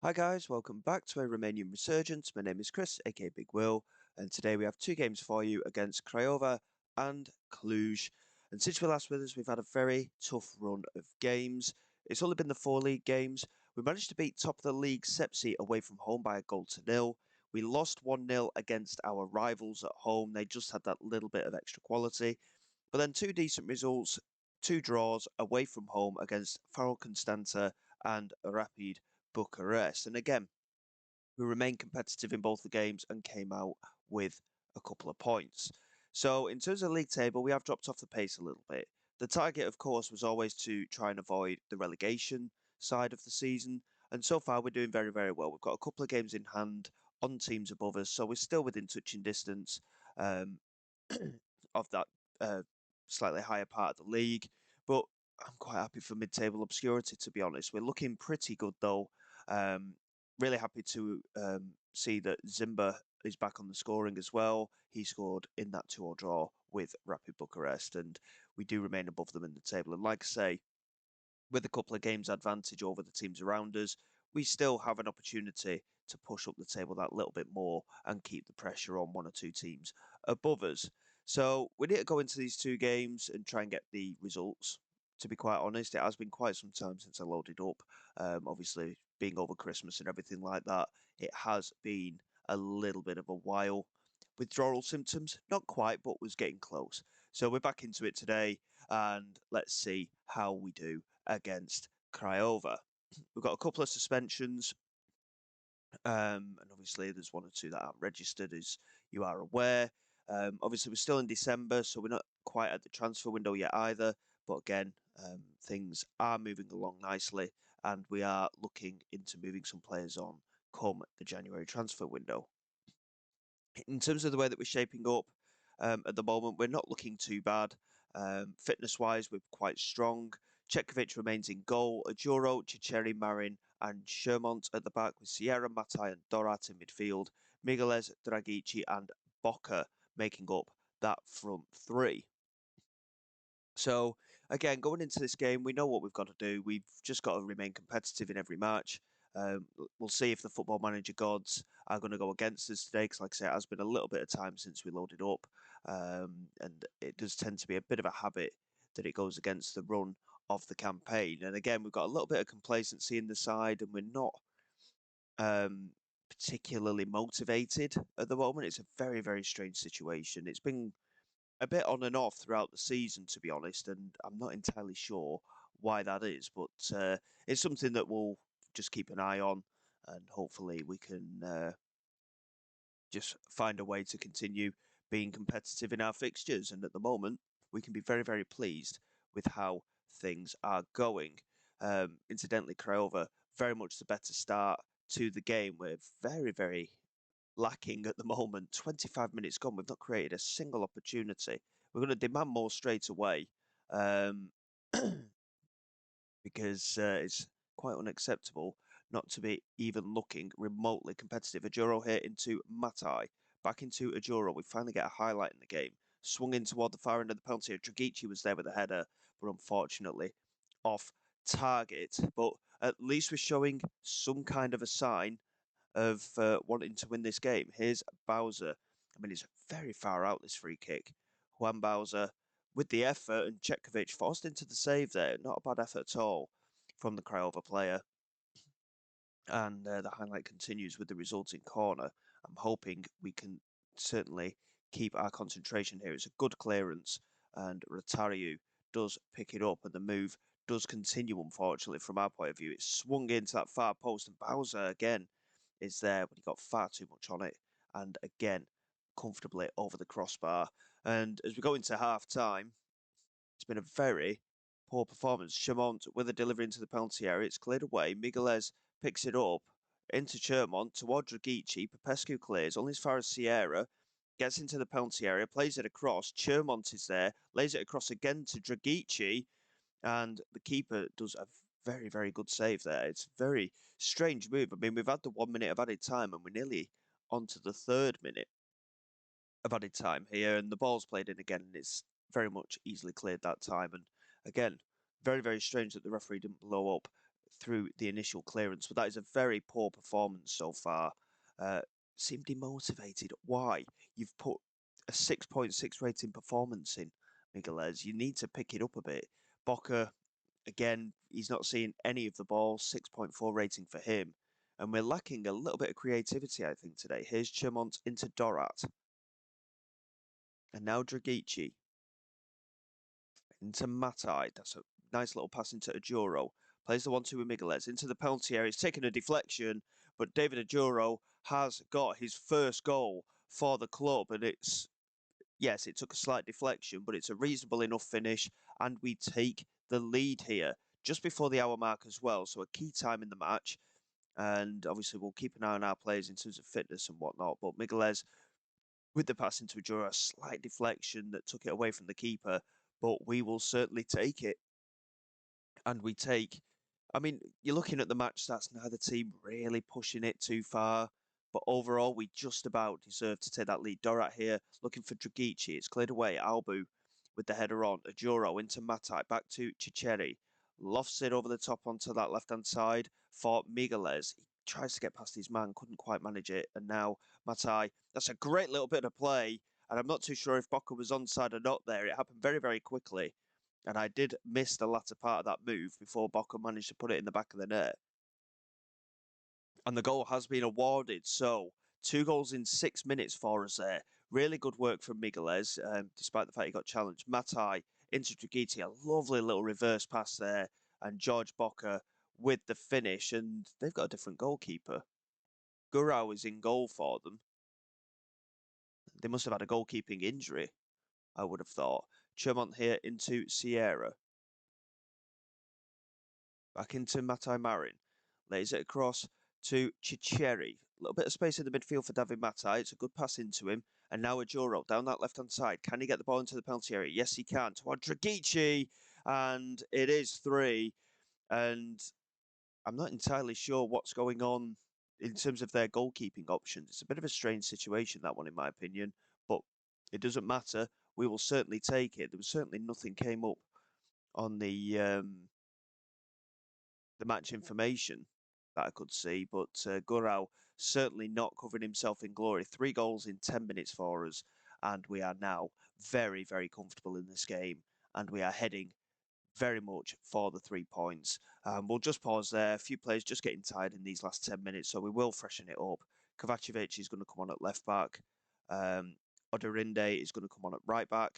Hi guys, welcome back to a Romanian Resurgence. My name is Chris, aka Big Will, and today we have two games for you against Craiova and Cluj. And since we last with us, we've had a very tough run of games. It's only been the four league games. We managed to beat top of the league Sepsi away from home by a goal to nil. We lost 1-0 against our rivals at home. They just had that little bit of extra quality. But then two decent results, two draws away from home against Farol Constanta and Rapid Bucharest. And again, we remained competitive in both the games and came out with a couple of points. So in terms of the league table, we have dropped off the pace a little bit. The target, of course, was always to try and avoid the relegation side of the season. And so far, we're doing very, very well. We've got a couple of games in hand on teams above us, so we're still within touching distance um, of that slightly higher part of the league. But I'm quite happy for mid-table obscurity, to be honest. We're looking pretty good, though. Really happy to see that Zimba is back on the scoring as well. He scored in that 2-2 draw with Rapid Bucharest, and we do remain above them in the table. And like I say, with a couple of games advantage over the teams around us, we still have an opportunity to push up the table that little bit more and keep the pressure on one or two teams above us. So we need to go into these two games and try and get the results. To be quite honest, it has been quite some time since I loaded up. Obviously, being over Christmas and everything like that, it has been a little bit of a while. Withdrawal symptoms, not quite, but was getting close. So we're back into it today, and let's see how we do against Craiova. We've got a couple of suspensions, and obviously there's one or two that aren't registered, as you are aware. Obviously, we're still in December, so we're not quite at the transfer window yet either. But again, things are moving along nicely, and we are looking into moving some players on come the January transfer window. In terms of the way that we're shaping up at the moment, we're not looking too bad. Fitness-wise, we're quite strong. Chetkovic remains in goal. Ajuro, Chicheri, Marin, and Shermont at the back with Sierra, Matai, and Dorat in midfield. Migueles, Dragici, and Boca making up that front three. So, again, going into this game, we know what we've got to do. We've just got to remain competitive in every match. We'll see if the football manager gods are going to go against us today, because, like I say, it has been a little bit of time since we loaded up. And it does tend to be a bit of a habit that it goes against the run of the campaign. And again, we've got a little bit of complacency in the side, and we're not um, particularly motivated at the moment. It's a very, very strange situation. It's been a bit on and off throughout the season, to be honest, and I'm not entirely sure why that is, but it's something that we'll just keep an eye on, and hopefully we can just find a way to continue being competitive in our fixtures. And at the moment, we can be very, very pleased with how things are going. Incidentally, Craiova, very much the better start to the game. We're very, very lacking at the moment. 25 minutes gone, we've not created a single opportunity. We're going to demand more straight away um, because it's quite unacceptable not to be even looking remotely competitive. Ajuro here into Matai, back into Ajuro. We finally get a highlight in the game. Swung in toward the far end of the penalty. Dragici was there with a header, but unfortunately off target. But at least we're showing some kind of a sign of wanting to win this game. Here's Bowser. I mean, it's very far out, this free kick. Juan Bowser with the effort, and Chetkovic forced into the save there. Not a bad effort at all from the Craiova player. And the highlight continues with the resulting corner. I'm hoping we can certainly keep our concentration here. It's a good clearance, and Rotariu does pick it up, and the move does continue, unfortunately, from our point of view. It's swung into that far post, and Bowser again is there, but he got far too much on it, and again, comfortably over the crossbar. And as we go into half time, it's been a very poor performance. Chermont with a delivery into the penalty area. It's cleared away. Migueles picks it up into Chermont toward Dragici. Popescu clears only as far as Sierra. Gets into the penalty area, plays it across. Chermont is there, lays it across again to Dragici, and the keeper does a very, very good save there. It's a very strange move. I mean, we've had the 1 minute of added time, and we're nearly on to the third minute of added time here, and the ball's played in again, and it's very much easily cleared that time. And again, very, very strange that the referee didn't blow up through the initial clearance, but that is a very poor performance so far. Seem demotivated. Why? You've put a 6.6 rating performance in, Miguelez. You need to pick it up a bit. Boca, again, he's not seeing any of the ball. 6.4 rating for him. And we're lacking a little bit of creativity, I think, today. Here's Chermont into Dorat. And now Dragici into Matai. That's a nice little pass into Ajuro. Plays the 1-2 with Miguelez into the penalty area. He's taken a deflection, but David Ajuro has got his first goal for the club. And it's, yes, it took a slight deflection, but it's a reasonable enough finish. And we take the lead here just before the hour mark as well. So a key time in the match. And obviously, we'll keep an eye on our players in terms of fitness and whatnot. But Miguelez, with the pass into Ajuro, a slight deflection that took it away from the keeper. But we will certainly take it. And we take, I mean, you're looking at the match stats, neither team really pushing it too far. But overall, we just about deserve to take that lead. Dorat here, looking for Dragici. It's cleared away. Albu with the header on. Ajuro into Matai. Back to Chicheri. Lofts it over the top onto that left-hand side for Miguelez. He tries to get past his man, couldn't quite manage it. And now Matai. That's a great little bit of play. And I'm not too sure if Boca was onside or not there. It happened very, very quickly. And I did miss the latter part of that move before Boca managed to put it in the back of the net. And the goal has been awarded. So 2 goals in 6 minutes for us there. Really good work from Miguelez, despite the fact he got challenged. Matai into Dragici, a lovely little reverse pass there. And George Boca with the finish. And they've got a different goalkeeper. Gurau is in goal for them. They must have had a goalkeeping injury, I would have thought. Chermont here into Sierra. Back into Matai Marin. Lays it across to Chicheri. A little bit of space in the midfield for David Matai. It's a good pass into him. And now Ajuro down that left-hand side. Can he get the ball into the penalty area? Yes, he can. Toward Dragici. And it is 3. And I'm not entirely sure what's going on in terms of their goalkeeping options. It's a bit of a strange situation, that one, in my opinion. But it doesn't matter. We will certainly take it. There was certainly nothing came up on the match information that I could see, but Gurau certainly not covering himself in glory. 3 goals in 10 minutes for us, and we are now very, very comfortable in this game, and we are heading very much for the 3 points. We'll just pause there. A few players just getting tired in these last 10 minutes, so we will freshen it up. Kovacevic is going to come on at left back. Odorinde is going to come on at right back.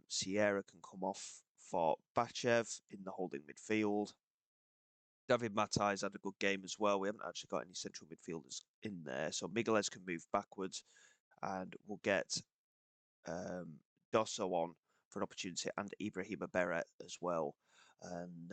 Sierra can come off for Bachev in the holding midfield. David Matai's had a good game as well. We haven't actually got any central midfielders in there. So Miguelez can move backwards and we'll get Dosso on for an opportunity and Ibrahima Beret as well. And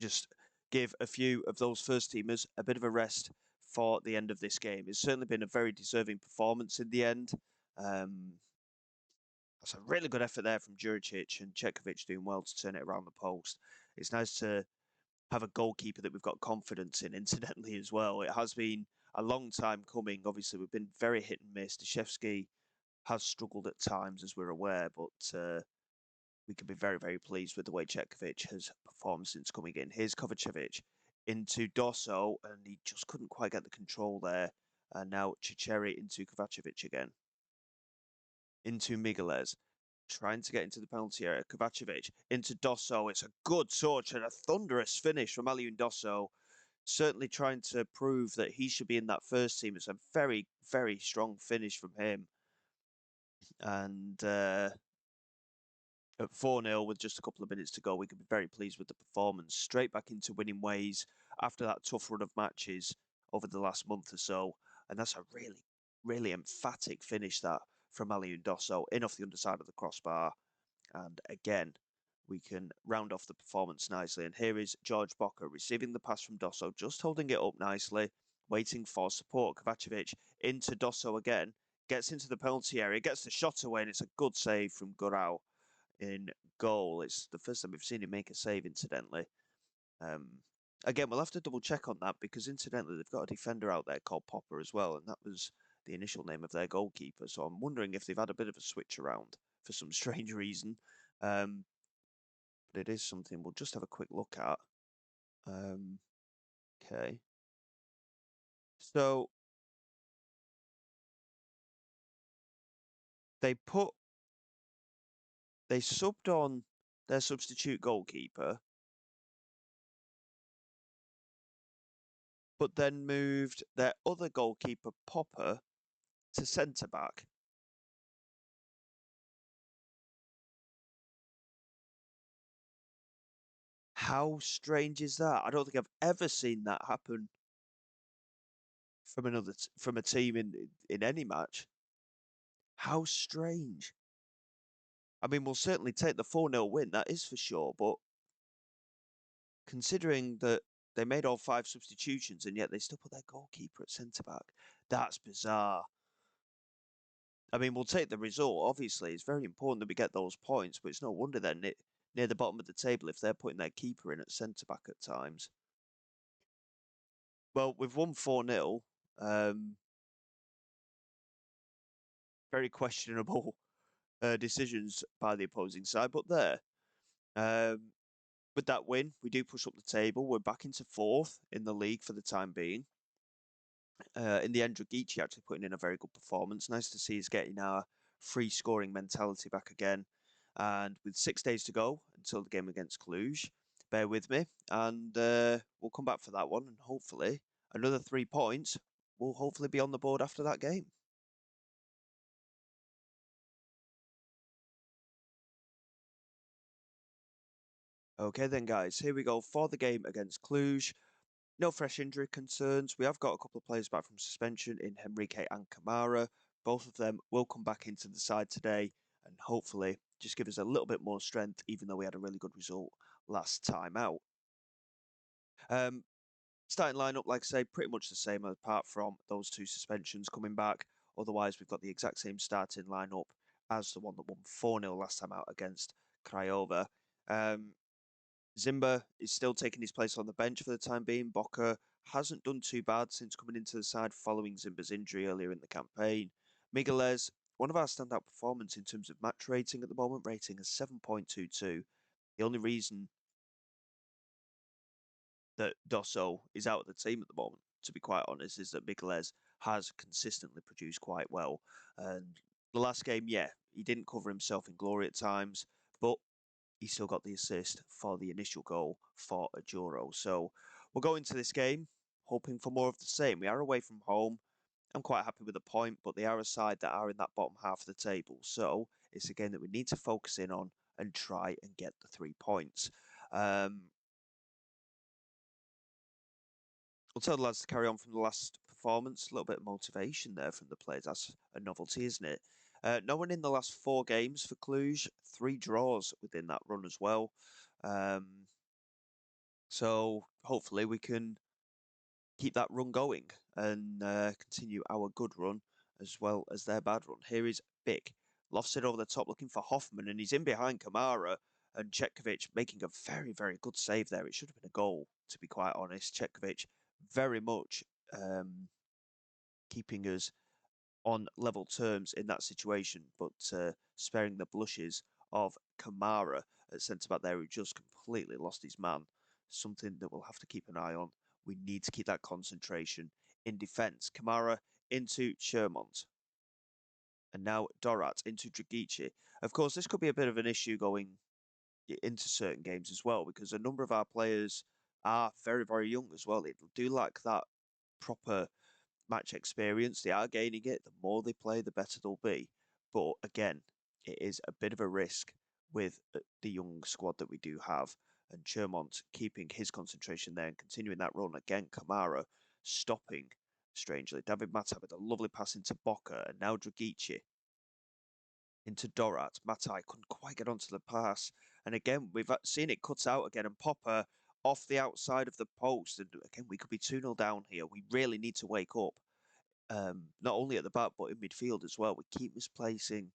just give a few of those first teamers a bit of a rest for the end of this game. It's certainly been a very deserving performance in the end. That's a really good effort there from Juricic and Chetkovic doing well to turn it around the post. It's nice to have a goalkeeper that we've got confidence in, incidentally, as well. It has been a long time coming. Obviously, we've been very hit and miss. Deshevsky has struggled at times, as we're aware, but we can be very, very pleased with the way Chetkovic has performed since coming in. Here's Kovacevic into Dosso, and he just couldn't quite get the control there. And now Chicheri into Kovacevic again. Into Miguelez. Trying to get into the penalty area. Kovacevic into Dosso. It's a good touch and a thunderous finish from Aliun Dosso. Certainly trying to prove that he should be in that first team. It's a very, very strong finish from him. And at 4-0 with just a couple of minutes to go, we can be very pleased with the performance. Straight back into winning ways after that tough run of matches over the last month or so. And that's a really, really emphatic finish, that, from Aliun Dosso, in off the underside of the crossbar. And again, we can round off the performance nicely. And here is George Boca receiving the pass from Dosso, just holding it up nicely, waiting for support. Kovacevic into Dosso again, gets into the penalty area, gets the shot away, and it's a good save from Gurau in goal. It's the first time we've seen him make a save, incidentally. Again, we'll have to double check on that because, incidentally, they've got a defender out there called Popper as well, and that was the initial name of their goalkeeper. So I'm wondering if they've had a bit of a switch around for some strange reason. but it is something we'll just have a quick look at. Okay. So they subbed on their substitute goalkeeper, but then moved their other goalkeeper, Popper, to centre back. How strange is that? I don't think I've ever seen that happen from from a team in any match. How strange. I mean, we'll certainly take the 4-0 win, that is for sure, but considering that they made all 5 substitutions and yet they still put their goalkeeper at centre back, that's bizarre. I mean, we'll take the result. Obviously, it's very important that we get those points, but it's no wonder then near the bottom of the table if they're putting their keeper in at centre back at times. Well, we've won 4-0. Very questionable decisions by the opposing side, but there. Um, with that win, we do push up the table. We're back into 4th in the league for the time being. In the end, Dragici actually putting in a very good performance. Nice to see us getting our free scoring mentality back again. And with 6 days to go until the game against Cluj, bear with me, and we'll come back for that one. And hopefully, another 3 points will hopefully be on the board after that game. Okay, then, guys, here we go for the game against Cluj. No fresh injury concerns. We have got a couple of players back from suspension in Henrique and Kamara. Both of them will come back into the side today and hopefully just give us a little bit more strength, even though we had a really good result last time out. Starting lineup, like I say, pretty much the same apart from those 2 suspensions coming back. Otherwise, we've got the exact same starting lineup as the one that won 4-0 last time out against Craiova. Zimba is still taking his place on the bench for the time being. Boca hasn't done too bad since coming into the side following Zimba's injury earlier in the campaign. Migueles, one of our standout performers in terms of match rating at the moment, rating a 7.22. The only reason that Dosso is out of the team at the moment, to be quite honest, is that Migueles has consistently produced quite well. And the last game, yeah, he didn't cover himself in glory at times, but he still got the assist for the initial goal for Ajuro. So we'll go into this game hoping for more of the same. We are away from home. I'm quite happy with the point, but they are a side that are in that bottom half of the table. So it's a game that we need to focus in on and try and get the 3 points. We'll tell the lads to carry on from the last performance. A little bit of motivation there from the players. That's a novelty, isn't it? No one in the last 4 games for Cluj. 3 draws within that run as well. So hopefully we can keep that run going and continue our good run as well as their bad run. Here is Bick. Lofts it over the top looking for Hoffman, and he's in behind Kamara, and Chetkovic making a very, very good save there. It should have been a goal, to be quite honest. Chetkovic very much keeping us on level terms in that situation, but sparing the blushes of Kamara at centre-back there, who just completely lost his man. Something that we'll have to keep an eye on. We need to keep that concentration in defence. Kamara into Shermont. And now Dorat into Dragici. Of course, this could be a bit of an issue going into certain games as well, because a number of our players are very, very young as well. They do lack that proper match experience. They are gaining it. The more they play, the better they'll be. But again, it is a bit of a risk with the young squad that we do have. And Chermont keeping his concentration there and continuing that run. Again, Kamara stopping, strangely. David Mata with a lovely pass into Boca. And now Dragici into Dorat. Matai couldn't quite get onto the pass. And again, we've seen it cut out again. And Popper off the outside of the post. And again, we could be 2-0 down here. We really need to wake up. Not only at the back, but in midfield as well. We keep misplacing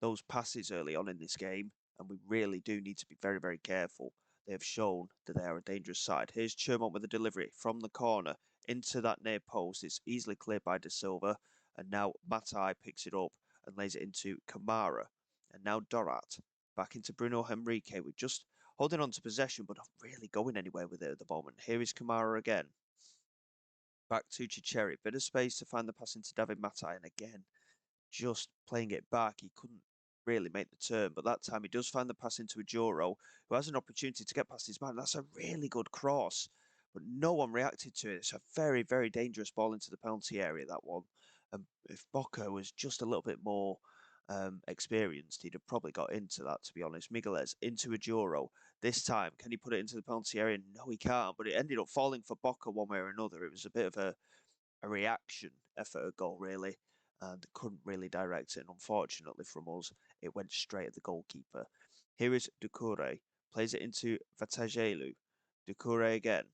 those passes early on in this game. And we really do need to be very, very careful. They have shown that they are a dangerous side. Here's Chermont with a delivery from the corner into that near post. It's easily cleared by De Silva. And now Matai picks it up and lays it into Kamara. And now Dorat back into Bruno Henrique with just holding on to possession, but not really going anywhere with it at the moment. Here is Kamara again. Back to Chicheri. Bit of space to find the pass into David Matai, and again, just playing it back. He couldn't really make the turn, but that time he does find the pass into Ajuro, who has an opportunity to get past his man. That's a really good cross, but no one reacted to it. It's a very, very dangerous ball into the penalty area, that one. If Boca was just a little bit more experienced, he'd have probably got into that, to be honest. Migueles into Ajuro. This time, can he put it into the penalty area? No, he can't, but it ended up falling for Boca one way or another. It was a bit of a reaction effort at goal, really, and couldn't really direct it. And unfortunately from us, it went straight at the goalkeeper. Here is Doucouré, plays it into Vatajelu. Doucouré again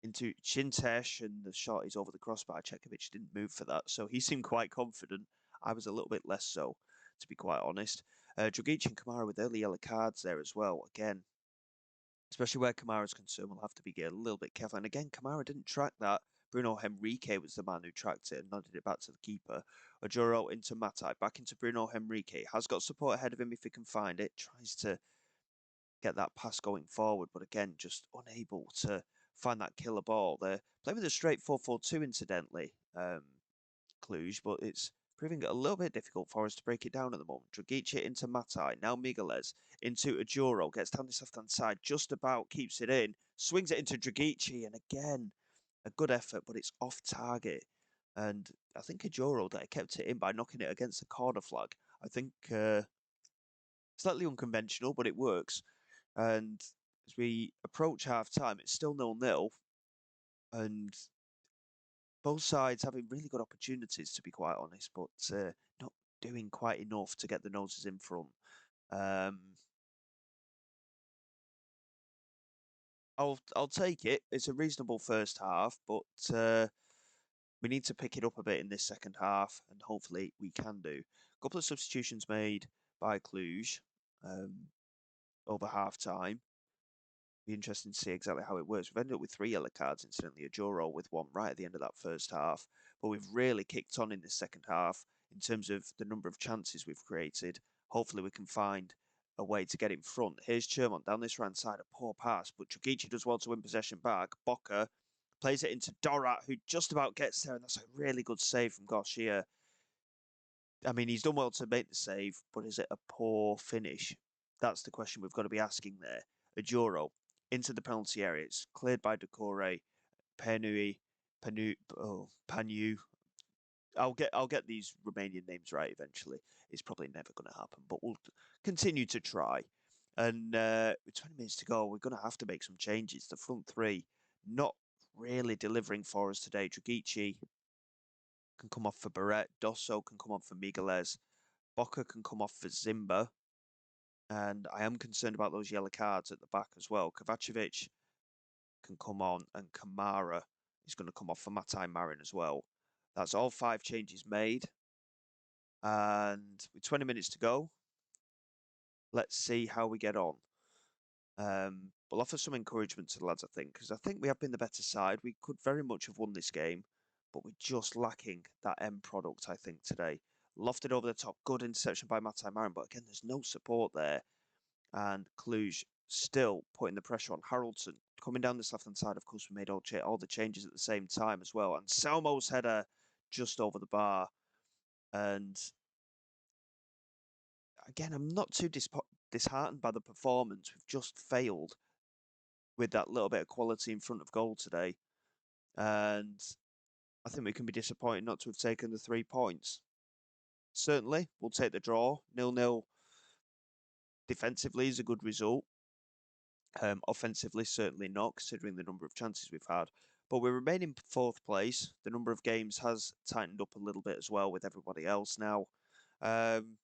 into Chintesh, and the shot is over the crossbar. Cekovic didn't move for that, so he seemed quite confident. I was a little bit less so, to be quite honest. Dragic and Kamara with early yellow cards there as well. Again, especially where Kamara's concerned, we'll have to be a little bit careful. And again, Kamara didn't track that. Bruno Henrique was the man who tracked it and nodded it back to the keeper. Ajuro into Matai, back into Bruno Henrique. Has got support ahead of him if he can find it. Tries to get that pass going forward, but again, just unable to find that killer ball. They're playing with a straight 4-4-2, incidentally, Cluj, but it's proving it a little bit difficult for us to break it down at the moment. Dragic into Matai, now Migueles into Ajuro, gets down this left-hand side, just about keeps it in, swings it into Dragic, and again, a good effort, but it's off target. And I think Ajuro there kept it in by knocking it against the corner flag. I think slightly unconventional, but it works. And as we approach half-time, it's still 0-0, and both sides having really good opportunities, to be quite honest, but not doing quite enough to get the noses in front. I'll take it. It's a reasonable first half, but we need to pick it up a bit in this second half, and hopefully we can do. A couple of substitutions made by Cluj over half-time. Be interesting to see exactly how it works. We've ended up with 3 yellow cards, incidentally, a draw roll with one right at the end of that first half. But we've really kicked on in this second half in terms of the number of chances we've created. Hopefully we can find a way to get in front. Here's Chermont down this right side, a poor pass, but Chukichi does well to win possession back. Boca plays it into Dorat, who just about gets there, and that's a really good save from Garcia. I mean, he's done well to make the save, but is it a poor finish? That's the question we've got to be asking there. Ajuro into the penalty area. It's cleared by Doucouré, Panu. I'll get these Romanian names right eventually. It's probably never going to happen, but we'll continue to try. And with 20 minutes to go, we're going to have to make some changes. The front three not really delivering for us today. Dragici can come off for Barrett. Dosso can come off for Migueles. Boca can come off for Zimba. And I am concerned about those yellow cards at the back as well. Kovacevic can come on, and Kamara is going to come off for Matai Marin as well. That's all 5 changes made. And with 20 minutes to go, let's see how we get on. We'll offer some encouragement to the lads, I think, because I think we have been the better side. We could very much have won this game, but we're just lacking that end product, I think, today. Lofted over the top, good interception by Matai Marin, but again, there's no support there. And Cluj still putting the pressure on. Haraldson coming down this left-hand side. Of course, we made all the changes at the same time as well. And Salmo's header just over the bar. And again, I'm not too disheartened by the performance. We've just failed with that little bit of quality in front of goal today. And I think we can be disappointed not to have taken the 3 points. Certainly, we'll take the draw. 0-0 defensively is a good result. Offensively, certainly not, considering the number of chances we've had. But we remain in 4th place. The number of games has tightened up a little bit as well with everybody else now. And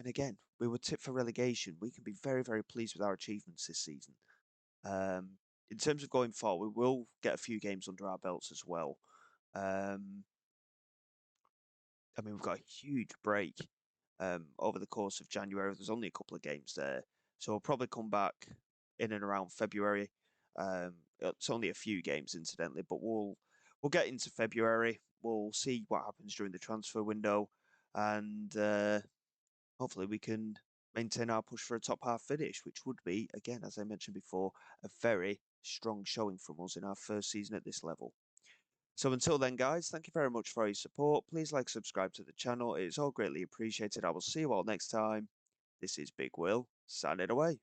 again, we were tipped for relegation. We can be very, very pleased with our achievements this season. In terms of going forward, we will get a few games under our belts as well. I mean, we've got a huge break over the course of January. There's only a couple of games there. So we'll probably come back in and around February. It's only a few games, incidentally, but we'll get into February. We'll see what happens during the transfer window, and hopefully we can maintain our push for a top half finish, which would be, again, as I mentioned before, a very strong showing from us in our first season at this level. So until then, guys, thank you very much for your support. Please like, subscribe to the channel. It's all greatly appreciated. I will see you all next time. This is Big Will, signing away.